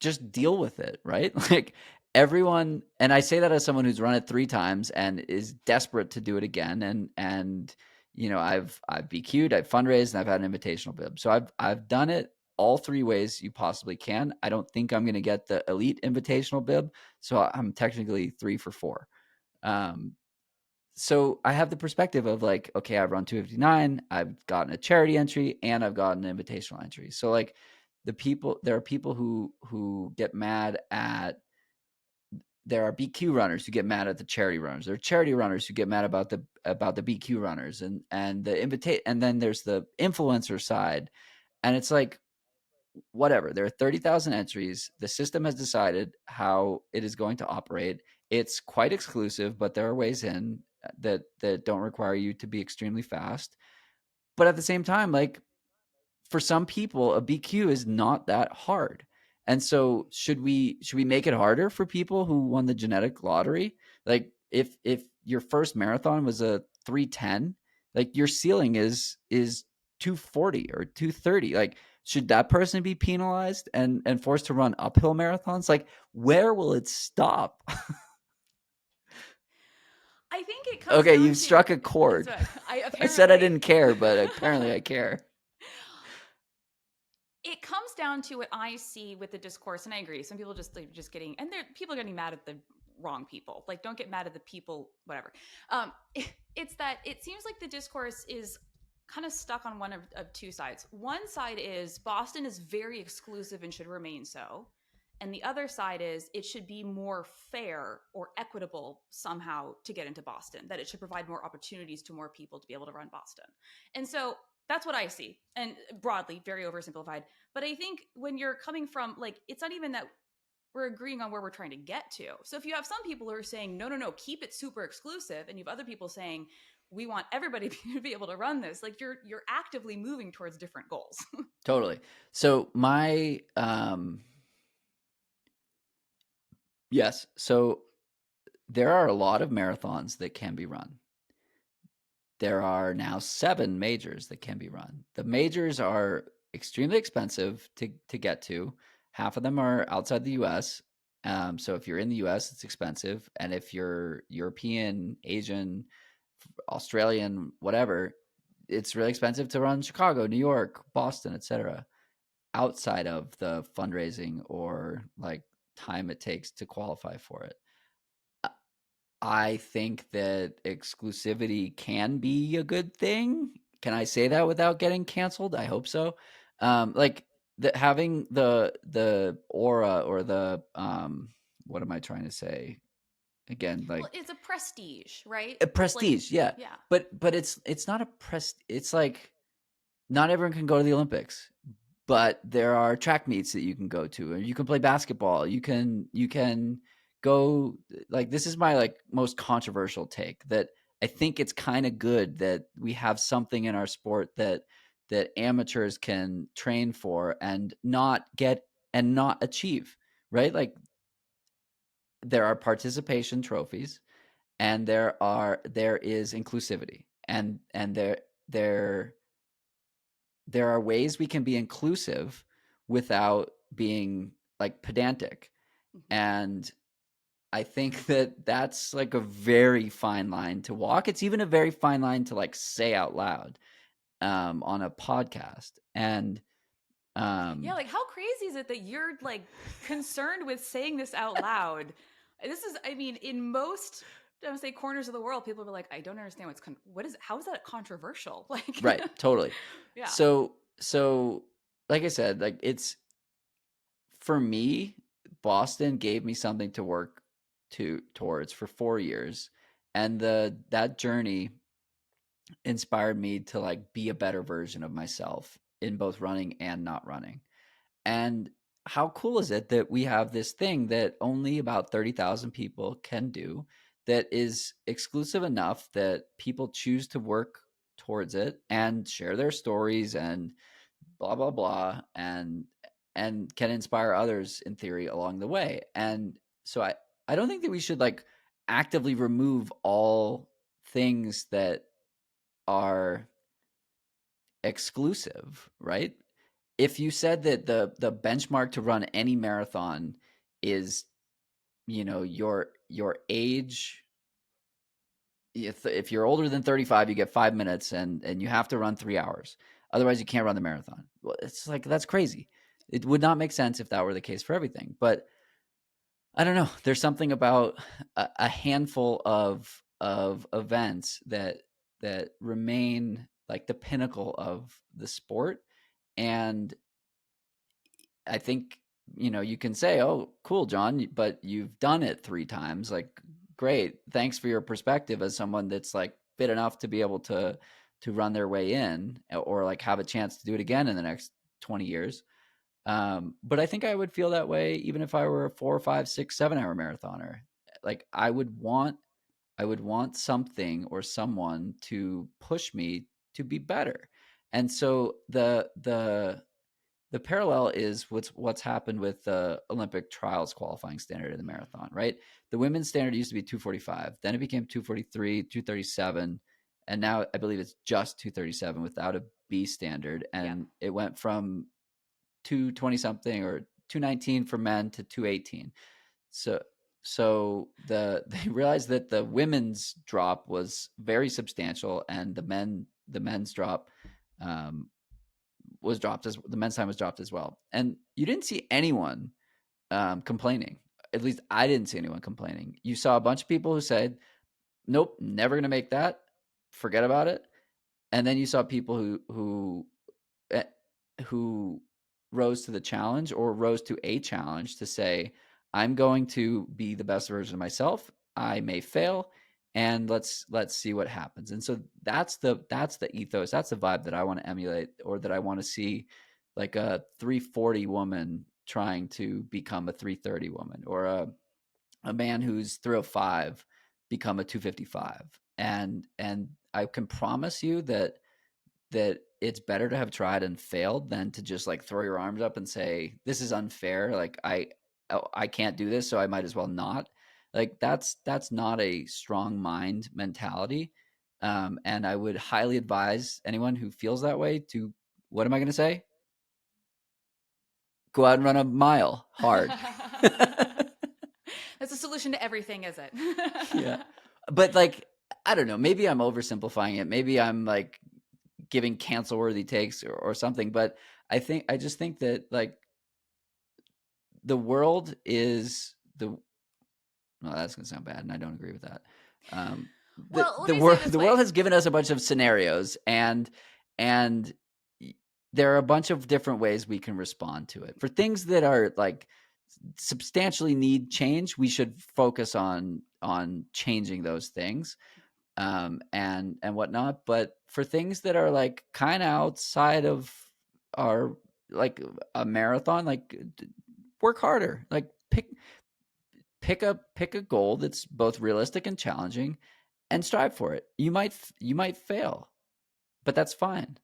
just deal with it, right? Like everyone, and I say that as someone who's run it 3 times and is desperate to do it again. And I've BQ'd, I've fundraised, and I've had an invitational bib. So I've done it all 3 ways you possibly can. I don't think I'm going to get the elite invitational bib, so I'm technically 3 for 4. Um, so I have the perspective of like, okay, I've run 259, I've gotten a charity entry, and I've gotten an invitational entry. So like there are people who get mad at there are BQ runners who get mad at the charity runners. There are charity runners who get mad about the BQ runners, and the and then there's the influencer side, and it's like whatever. There are 30,000 entries. The system has decided how it is going to operate. It's quite exclusive, but there are ways in that don't require you to be extremely fast. But at the same time, like, for some people, a BQ is not that hard. And so should we make it harder for people who won the genetic lottery? Like, if your first marathon was a 3:10, like, your ceiling is 2:40 or 2:30. Like, should that person be penalized and forced to run uphill marathons? Like, where will it stop? I think it comes Okay, down you've to struck a chord. I said I didn't care, but apparently I care. It comes down to what I see with the discourse, and I agree. Some people just getting, and people are getting mad at the wrong people. Like, don't get mad at the people, whatever. It's that it seems like the discourse is kind of stuck on one of two sides. One side is Boston is very exclusive and should remain so. And the other side is it should be more fair or equitable somehow to get into Boston, that it should provide more opportunities to more people to be able to run Boston. And so that's what I see. And broadly, very oversimplified. But I think when you're coming from, like, it's not even that we're agreeing on where we're trying to get to. So if you have some people who are saying, no, keep it super exclusive, and you have other people saying, we want everybody to be able to run this, like, you're actively moving towards different goals. Totally. So yes. So there are a lot of marathons that can be run. There are now 7 majors that can be run. The majors are extremely expensive to get to. Half of them are outside the US. So if you're in the US, it's expensive. And if you're European, Asian, Australian, whatever, it's really expensive to run Chicago, New York, Boston, etc. outside of the fundraising or like time it takes to qualify for it. I think that exclusivity can be a good thing. Can I say that without getting canceled? I hope so. Like, having the aura or the what am I trying to say? Again, like, Well, it's a prestige, right? a prestige, Like, yeah. yeah. But it's not a it's like, not everyone can go to the Olympics, but there are track meets that you can go to, and you can play basketball. You can go, like, this is my, like, most controversial take, that I think it's kind of good that we have something in our sport that amateurs can train for and not get and not achieve, right? Like, there are participation trophies, and there is inclusivity, and there there are ways we can be inclusive without being, like, pedantic. Mm-hmm. And I think that that's, like, a very fine line to walk. It's even a very fine line to, like, say out loud on a podcast. And Yeah, like, how crazy is it that you're, like, concerned with saying this out loud? This is, I mean, in most, I would say, corners of the world, people are like, I don't understand what is, how is that controversial? Like, right, totally. yeah. So like I said, like, it's, for me, Boston gave me something to work towards for 4 years, and that journey inspired me to, like, be a better version of myself in both running and not running. And how cool is it that we have this thing that only about 30,000 people can do, that is exclusive enough that people choose to work towards it and share their stories and blah blah blah, and can inspire others, in theory, along the way. And so I don't think that we should, like, actively remove all things that are exclusive, right? If you said that the benchmark to run any marathon is, your age, if you're older than 35, you get 5 minutes, and you have to run 3 hours. Otherwise, you can't run the marathon. Well, it's like, that's crazy. It would not make sense if that were the case for everything. But I don't know. There's something about a handful of events that remain, like, the pinnacle of the sport. And I think, you can say, "Oh, cool, Jon, but you've done it 3 times." Like, great. Thanks for your perspective as someone that's, like, fit enough to be able to run their way in, or, like, have a chance to do it again in the next 20 years. But I think I would feel that way even if I were a 4, 5, 6, 7 hour marathoner. Like I would want something or someone to push me to be better. And so the parallel is what's happened with the Olympic trials qualifying standard in the marathon, right? The women's standard used to be 245, then it became 243, 237, and now I believe it's just 237 without a B standard, Yeah. and it went from 220 something or 219 for men to 218. So they realized that the women's drop was very substantial, and the men's drop um, was dropped as the men's time was dropped as well. And you didn't see anyone complaining. At least I didn't see anyone complaining. You saw a bunch of people who said, "Nope, never going to make that. Forget about it." And then you saw people eh, who rose to the challenge or rose to a challenge to say, I'm going to be the best version of myself. I may fail, and let's see what happens. And so that's the ethos, that's the vibe that I want to emulate, or that I want to see, like a 340 woman trying to become a 330 woman, or a man who's 305 become a 255. And I can promise you that it's better to have tried and failed than to just like throw your arms up and say, this is unfair, like I can't do this, so I might as well not. Like that's not a strong mind mentality. And I would highly advise anyone who feels that way to, what am I going to say, go out and run a mile hard. That's a solution to everything, is it? Yeah, but like, I don't know, maybe I'm oversimplifying it, maybe I'm like giving cancel worthy takes, or something, but I just think that, like, the world is the, well, that's gonna sound bad, and I don't agree with that. Well, let me say it this The way. world has given us a bunch of scenarios, and there are a bunch of different ways we can respond to it. For things that are like substantially need change, we should focus on changing those things, and whatnot. But for things that are like kind of outside of our, like a marathon, like work harder, like pick a goal that's both realistic and challenging, and strive for it. You might fail, but that's fine.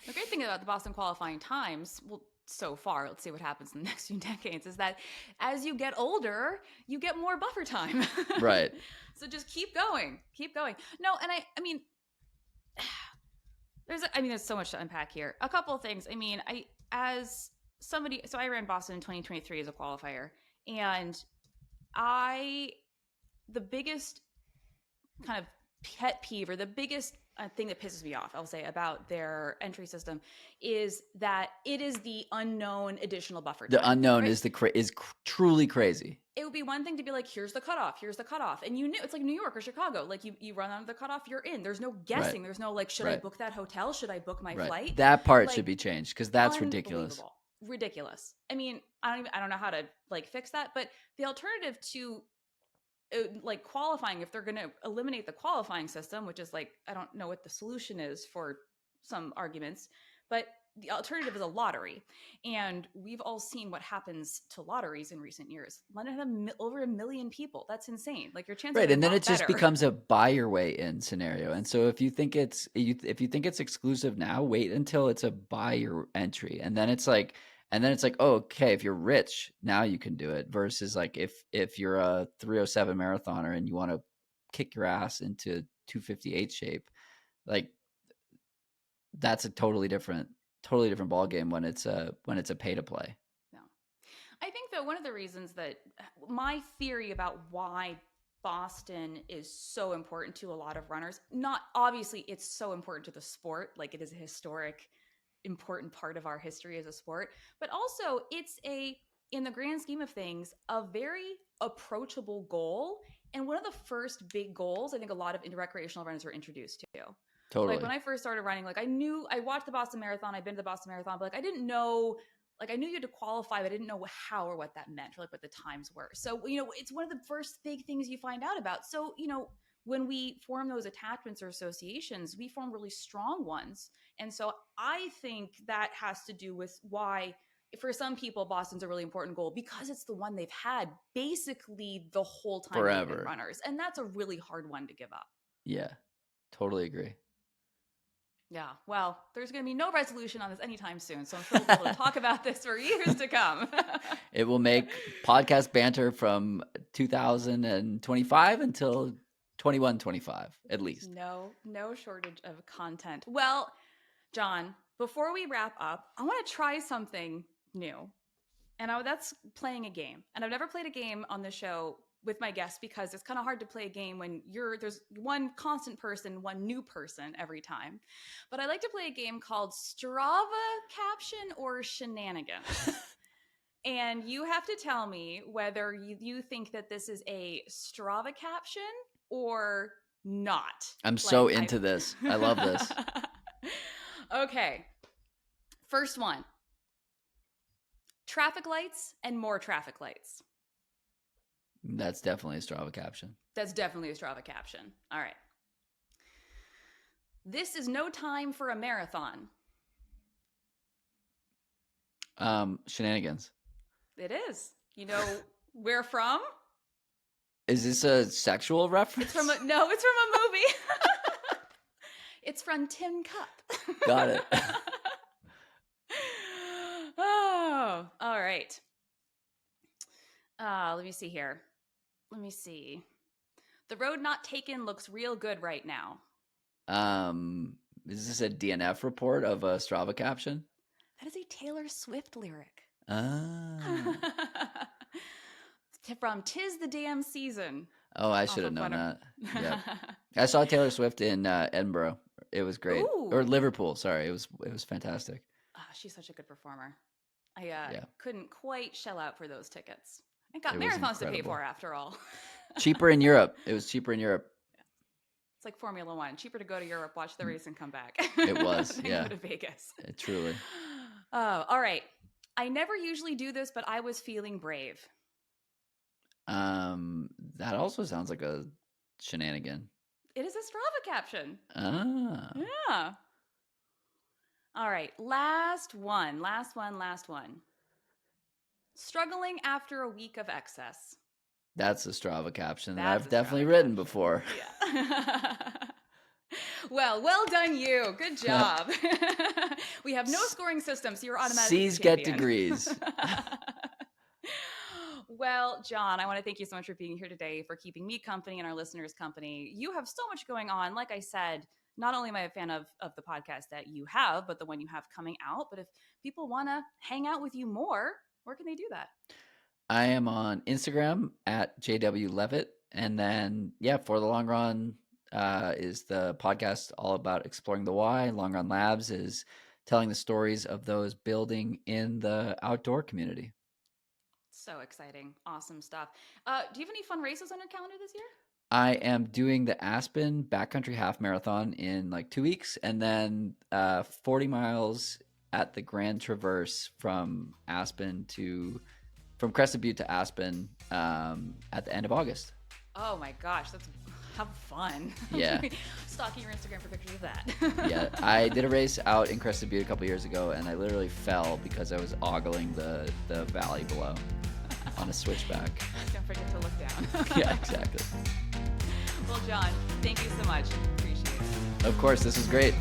The great thing about the Boston qualifying times, well, so far, let's see what happens in the next few decades, is that as you get older, you get more buffer time. Right. So just keep going, keep going. No, and I mean, there's so much to unpack here. A couple of things. I mean, as somebody, so I ran Boston in 2023 as a qualifier, and I, the biggest kind of pet peeve, or the biggest thing that pisses me off, I'll say, about their entry system is that it is the unknown additional buffer time. The unknown right? is truly crazy. It would be one thing to be like, here's the cutoff. And you knew, it's like New York or Chicago. Like you run under the cutoff, you're in. There's no guessing. Right. There's no like, should I book that hotel? Should I book my Right. flight? That part Like, should be changed, because that's ridiculous. Ridiculous. I mean, I don't know how to like fix that, but the alternative to like qualifying, if they're going to eliminate the qualifying system, which is like, I don't know what the solution is for some arguments, but the alternative is a lottery. And we've all seen what happens to lotteries in recent years. London had over 1 million people. That's insane. Like, your chances Right, are and then it just better. becomes a buy your way in scenario. And so if you think it's exclusive now, wait until it's a buy your entry, and then it's like, oh, okay, if you're rich, now you can do it. Versus like, if you're a 307 marathoner and you want to kick your ass into 258 shape, like, that's a totally different ball game when it's a pay to play. No. I think that one of the reasons that my theory about why Boston is so important to a lot of runners, not obviously it's so important to the sport, like it is a historic, important part of our history as a sport, but also it's in the grand scheme of things, a very approachable goal. And one of the first big goals I think a lot of recreational runners were introduced to. Totally. Like when I first started running, like I watched the Boston Marathon, I'd been to the Boston Marathon, but like I didn't know, like I knew you had to qualify, but I didn't know how or what that meant, or like what the times were. So, it's one of the first big things you find out about. So, when we form those attachments or associations, we form really strong ones. And so I think that has to do with why, for some people, Boston's a really important goal, because it's the one they've had basically the whole time they've been Forever. runners. And that's a really hard one to give up. Yeah, totally agree. Yeah, well, there's going to be no resolution on this anytime soon, so I'm sure we'll be able to talk about this for years to come. It will make podcast banter from 2025 until 21-25, at least. No shortage of content. Well, Jon, before we wrap up, I want to try something new. And that's playing a game. And I've never played a game on the show with my guests because it's kind of hard to play a game when there's one constant person, one new person every time. But I like to play a game called Strava, Caption, or Shenanigans. And you have to tell me whether you think that this is a Strava caption or not. I'm so into this. I love this. Okay. First one. Traffic lights and more traffic lights. That's definitely a Strava caption. That's definitely a Strava caption. All right. This is no time for a marathon. Shenanigans. It is. You know where from? Is this a sexual reference? It's from a movie. It's from Tin Cup. Got it. Oh, all right. Let me see here. Let me see. The road not taken looks real good right now. Is this a DNF report of a Strava caption? That is a Taylor Swift lyric. Ah. From 'Tis the Damn Season. Oh, I should have known that. Yeah. I saw Taylor Swift in Edinburgh. It was great. Ooh. Or Liverpool, sorry. It was fantastic. She's such a good performer. I couldn't quite shell out for those tickets. I got It was marathons to pay incredible. for after all. Cheaper in Europe. It was cheaper in Europe. It's like Formula One. Cheaper to go to Europe, watch the race, and come back. It was, than yeah. go to Vegas. Truly. Oh, all right. I never usually do this, but I was feeling brave. That also sounds like a shenanigan. It is a Strava caption. Ah. Yeah. All right. Last one. Struggling after a week of excess. That's a Strava caption that That's I've a definitely Strava written caption. before. Yeah. Well done you. Good job. We have no scoring system, so you're automatically C's get champion. degrees. Well, Jon, I want to thank you so much for being here today, for keeping me company and our listeners company. You have so much going on. Like I said, not only am I a fan of the podcast that you have, but the one you have coming out. But if people want to hang out with you more, where can they do that? I am on Instagram at JW Levitt. And then, For the Long Run is the podcast all about exploring the why. Long Run Labs is telling the stories of those building in the outdoor community. So exciting. Awesome stuff. Do you have any fun races on your calendar this year? I am doing the Aspen Backcountry Half Marathon in like 2 weeks, and then 40 miles at the Grand Traverse from Crested Butte to Aspen at the end of August. Oh my gosh, have fun. Yeah. Stalking your Instagram for pictures of that. Yeah, I did a race out in Crested Butte a couple years ago, and I literally fell because I was ogling the valley below on a switchback. Don't forget to look down. Yeah, exactly. Well, Jon, thank you so much. Appreciate it. Of course, this was great.